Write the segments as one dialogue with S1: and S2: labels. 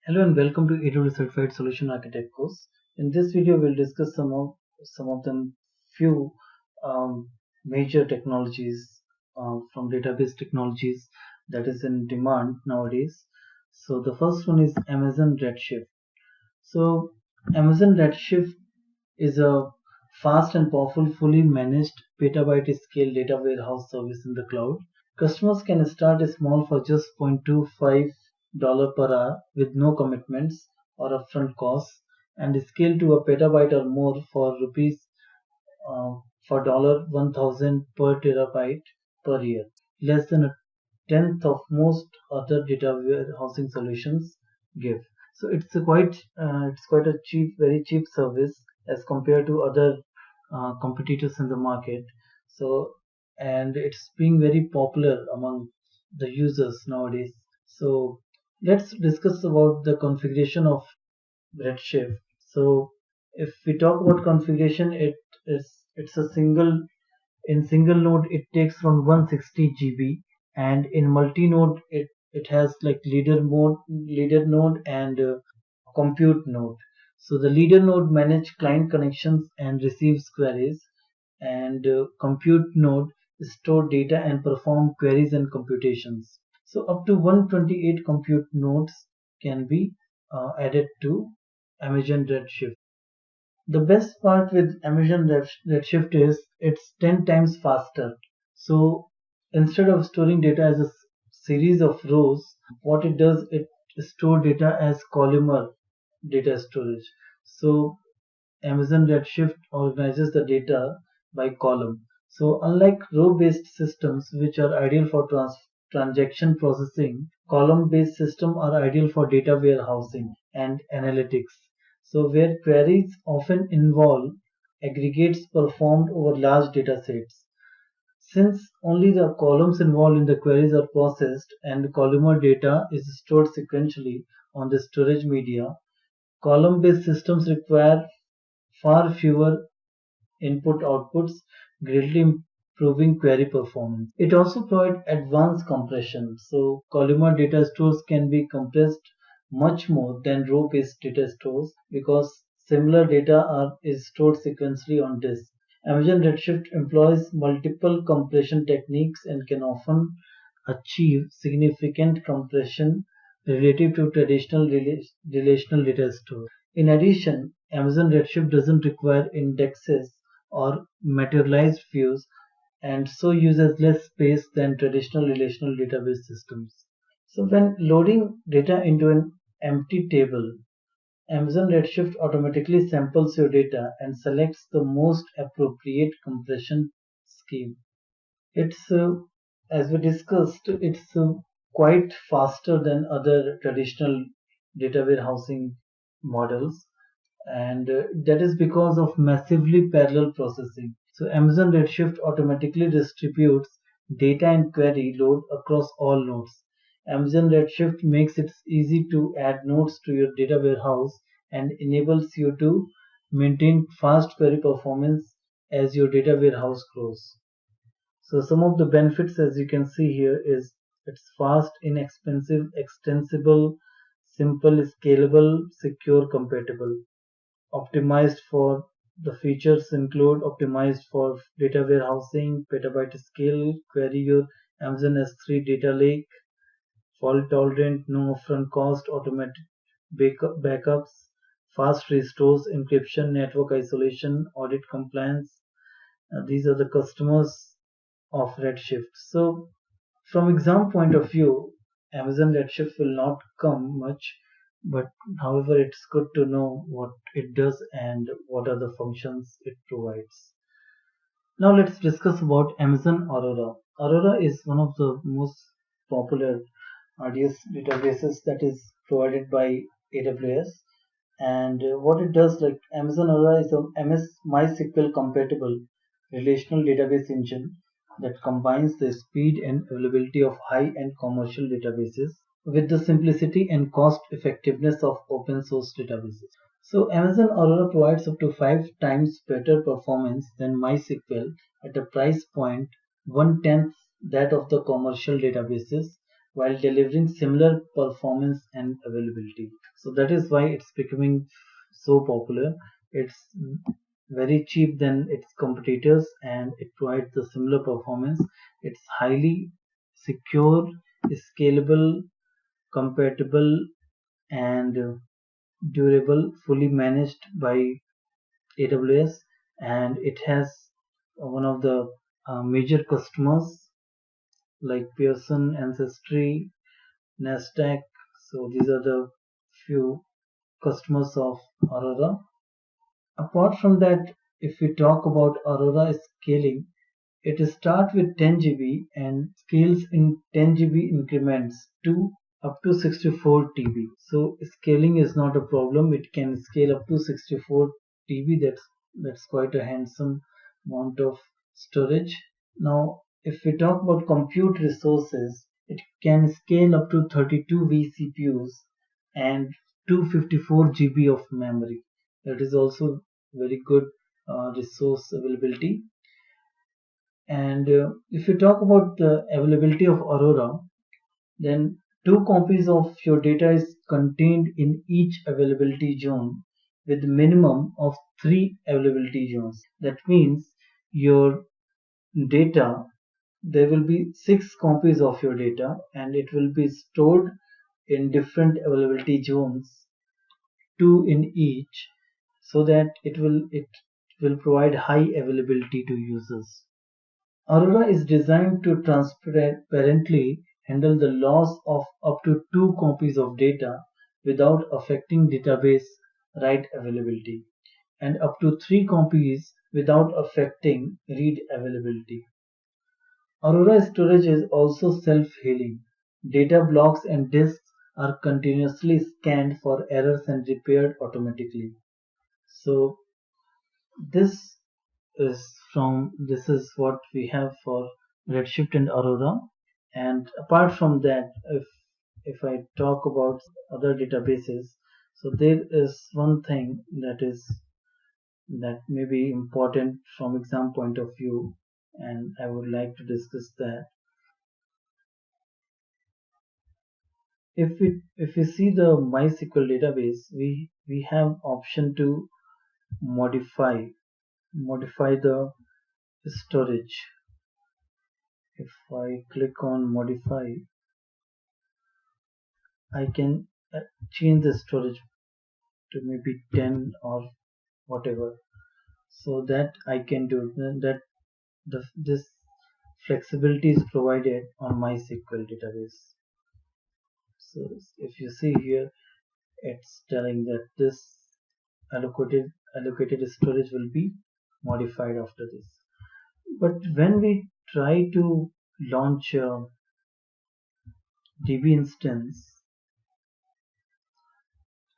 S1: Hello and welcome to AWS Certified Solution Architect course. In this video, we'll discuss some of the few um, major technologies from database technologies that is in demand nowadays. So the first one is Amazon Redshift. So Amazon Redshift is a fast and powerful, fully managed petabyte scale data warehouse service in the cloud. Customers can start small for just $0.25 per hour with no commitments or upfront costs and scale to a petabyte or more for rupees uh, for $1,000 per terabyte per year, less than a tenth of most other data warehousing solutions give. So it's quite a cheap, very cheap service as compared to other competitors in the market. So and it's being very popular among the users nowadays. So let's discuss about the configuration of Redshift. So if we talk about configuration, it's a single node it takes from 160 GB, and in multi-node it has like leader node and compute node. So the leader node manage client connections and receives queries, and compute node store data and perform queries and computations. So up to 128 compute nodes can be added to Amazon Redshift. The best part with Amazon Redshift is it's 10 times faster. So instead of storing data as a series of rows, what it does, it store data as columnar data storage. So Amazon Redshift organizes the data by column. So unlike row-based systems, which are ideal for transaction processing, column-based systems are ideal for data warehousing and analytics. So where queries often involve aggregates performed over large data sets. Since only the columns involved in the queries are processed and columnar data is stored sequentially on the storage media, column-based systems require far fewer input outputs, greatly improving query performance. It also provides advanced compression, so columnar data stores can be compressed much more than row-based data stores because similar data is stored sequentially on disk. Amazon Redshift employs multiple compression techniques and can often achieve significant compression relative to traditional relational data stores. In addition, Amazon Redshift doesn't require indexes or materialized views and so uses less space than traditional relational database systems. So when loading data into an empty table, Amazon Redshift automatically samples your data and selects the most appropriate compression scheme. It's as we discussed, it's quite faster than other traditional data warehousing models, and that is because of massively parallel processing. So Amazon Redshift automatically distributes data and query load across all nodes. Amazon Redshift makes it easy to add nodes to your data warehouse and enables you to maintain fast query performance as your data warehouse grows. So some of the benefits, as you can see here, is it's fast, inexpensive, extensible, simple, scalable, secure, compatible. Optimized for the features include optimized for data warehousing, petabyte scale, query your Amazon S3 data lake, fault tolerant, no upfront cost, automatic backups, fast restores, encryption, network isolation, audit compliance. These are the customers of Redshift. So from exam point of view, Amazon Redshift will not come much, but however, it's good to know what it does and what are the functions it provides. Now let's discuss about Amazon Aurora. Aurora is one of the most popular RDS databases that is provided by AWS. And what it does, like Amazon Aurora is a MS MySQL compatible relational database engine that combines the speed and availability of high-end commercial databases with the simplicity and cost effectiveness of open source databases. So Amazon Aurora provides up to 5 times better performance than MySQL at a price point one tenth that of the commercial databases while delivering similar performance and availability. So that is why it's becoming so popular. It's very cheap than its competitors and it provides the similar performance. It's highly secure, scalable, compatible, and durable, fully managed by AWS, and it has one of the major customers like Pearson, Ancestry, Nasdaq. So these are the few customers of Aurora. Apart from that, if we talk about Aurora scaling, it starts with 10 GB and scales in 10 GB increments to up to 64 TB. So scaling is not a problem. It can scale up to 64 TB. That's quite a handsome amount of storage. Now, if we talk about compute resources, it can scale up to 32 vCPUs and 254 GB of memory. That is also very good resource availability. And if you talk about the availability of Aurora, then 2 copies of your data is contained in each availability zone with minimum of 3 availability zones. That means your data, there will be 6 copies of your data and it will be stored in different availability zones, 2 in each, so that it will provide high availability to users. Aurora is designed to transparently handle the loss of up to 2 copies of data without affecting database write availability, and up to 3 copies without affecting read availability. Aurora storage is also self-healing. Data blocks and disks are continuously scanned for errors and repaired automatically. So this this is what we have for Redshift and Aurora. And apart from that, if I talk about other databases, so there is one thing that may be important from exam point of view, and I would like to discuss that. If we see the MySQL database, we have option to modify the storage. If I click on modify, I can change the storage to maybe 10 or whatever, so that I can do that. This flexibility is provided on MySQL database. So if you see here, it's telling that this allocated storage will be modified after this. But when we try to launch a DB instance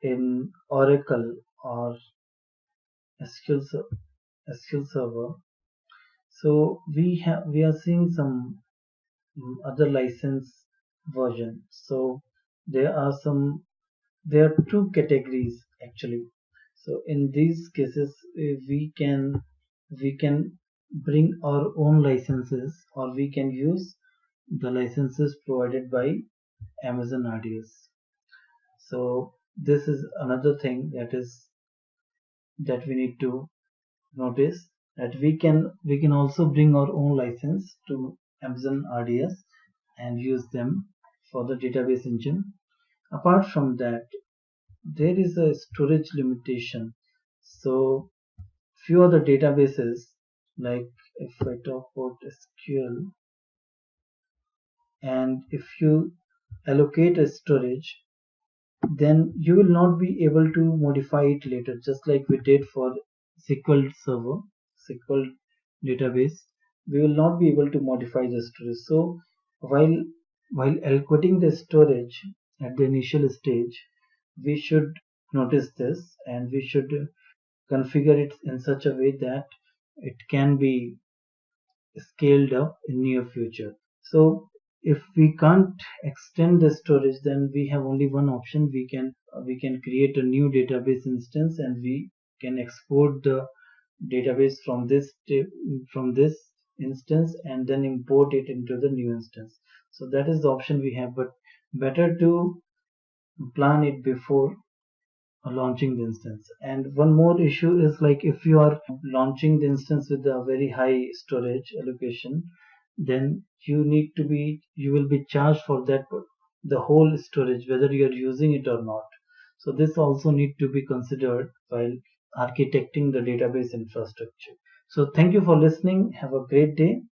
S1: in Oracle or SQL, SQL Server, so we are seeing some other license version. So there are there are 2 categories actually. So in these cases, we can bring our own licenses, or we can use the licenses provided by Amazon RDS. So this is another thing that we need to notice, that we can also bring our own license to Amazon RDS and use them for the database engine. Apart from that, there is a storage limitation. So few other databases, like if I talk about SQL, and if you allocate a storage, then you will not be able to modify it later, just like we did for SQL Server, SQL database. We will not be able to modify the storage. So while allocating the storage at the initial stage, we should notice this, and we should configure it in such a way that it can be scaled up in near future. So if we can't extend the storage, then we have only one option. We can create a new database instance, and we can export the database from this instance and then import it into the new instance. So that is the option we have, but better to plan it before launching the instance. And one more issue is, like, if you are launching the instance with a very high storage allocation, then you will be charged for that, the whole storage, whether you are using it or not. So this also need to be considered while architecting the database infrastructure. So thank you for listening. Have a great day.